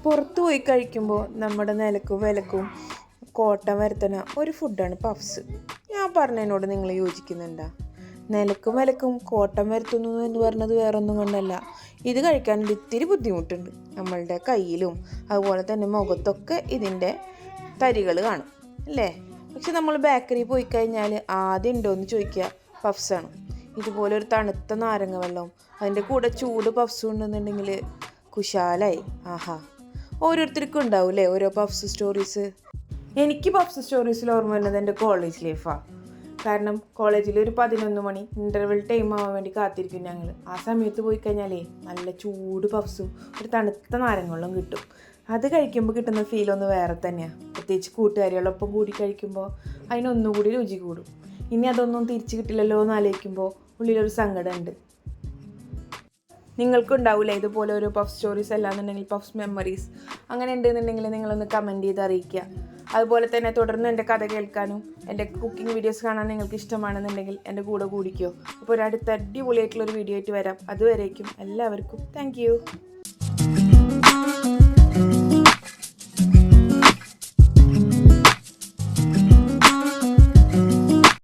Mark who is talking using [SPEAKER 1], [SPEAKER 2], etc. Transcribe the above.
[SPEAKER 1] പുറത്ത് പോയി കഴിക്കുമ്പോൾ നമ്മുടെ നിലക്കും വിലക്കും കോട്ടം വരുത്തുന്ന ഒരു ഫുഡാണ് പഫ്സ്. ഞാൻ പറഞ്ഞതിനോട് നിങ്ങൾ യോജിക്കുന്നുണ്ടോ? നിലക്കും വിലക്കും കോട്ടം വരുത്തുന്നു എന്ന് പറഞ്ഞത് വേറൊന്നും കൊണ്ടല്ല, ഇത് കഴിക്കാൻ ഇത്തിരി ബുദ്ധിമുട്ടുണ്ട്. നമ്മളുടെ കയ്യിലും അതുപോലെ തന്നെ മുഖത്തൊക്കെ ഇതിൻ്റെ തരികൾ കാണും അല്ലേ? പക്ഷെ നമ്മൾ ബേക്കറി പോയി കഴിഞ്ഞാൽ ആദ്യം ഉണ്ടോയെന്ന് ചോദിക്കുക പഫ്സാണ്. ഇതുപോലെ ഒരു തണുത്ത നാരങ്ങ വെള്ളവും അതിൻ്റെ കൂടെ ചൂട് പഫ്സും ഉണ്ടെന്നുണ്ടെങ്കിൽ കുശാലായി. ആഹാ, ഓരോരുത്തർക്കും ഉണ്ടാവില്ലേ ഓരോ പഫ്സ് സ്റ്റോറീസ്. എനിക്ക് പഫ്സ് സ്റ്റോറീസിൽ ഓർമ്മ വരുന്നത് എൻ്റെ കോളേജ് ലൈഫാണ്. കാരണം കോളേജിൽ ഒരു 11 മണി ഇൻ്റർവെൽ ടൈം ആവാൻ വേണ്ടി കാത്തിരിക്കും ഞങ്ങൾ. ആ സമയത്ത് പോയി കഴിഞ്ഞാലേ നല്ല ചൂട് പഫ്സും ഒരു തണുത്ത നാരങ്ങളും കിട്ടും. അത് കഴിക്കുമ്പോൾ കിട്ടുന്ന ഫീലൊന്ന് വേറെ തന്നെയാണ്. പ്രത്യേകിച്ച് കൂട്ടുകാരികളൊപ്പം കൂടി കഴിക്കുമ്പോൾ അതിനൊന്നുകൂടി രുചി കൂടും. ഇനി അതൊന്നും തിരിച്ചു കിട്ടില്ലല്ലോ എന്ന് ആലോചിക്കുമ്പോൾ ഉള്ളിലൊരു സങ്കടമുണ്ട്. നിങ്ങൾക്കുണ്ടാവില്ലേ ഇതുപോലെ ഒരു പഫ് സ്റ്റോറീസ് അല്ലാന്നുണ്ടെങ്കിൽ പഫ്സ് മെമ്മറീസ് അങ്ങനെ ഉണ്ടെന്നുണ്ടെങ്കിൽ നിങ്ങളൊന്ന് കമൻറ്റ് ചെയ്ത് അറിയിക്കുക. അതുപോലെ തന്നെ തുടർന്ന് എൻ്റെ കഥ കേൾക്കാനും എൻ്റെ കുക്കിംഗ് വീഡിയോസ് കാണാൻ നിങ്ങൾക്ക് ഇഷ്ടമാണെന്നുണ്ടെങ്കിൽ എൻ്റെ കൂടെ കൂടിക്കോ. അപ്പോൾ ഒരു അടുത്ത അടിപൊളിയായിട്ടുള്ളൊരു വീഡിയോ ആയിട്ട് വരാം. അതുവരേക്കും എല്ലാവർക്കും താങ്ക് യു.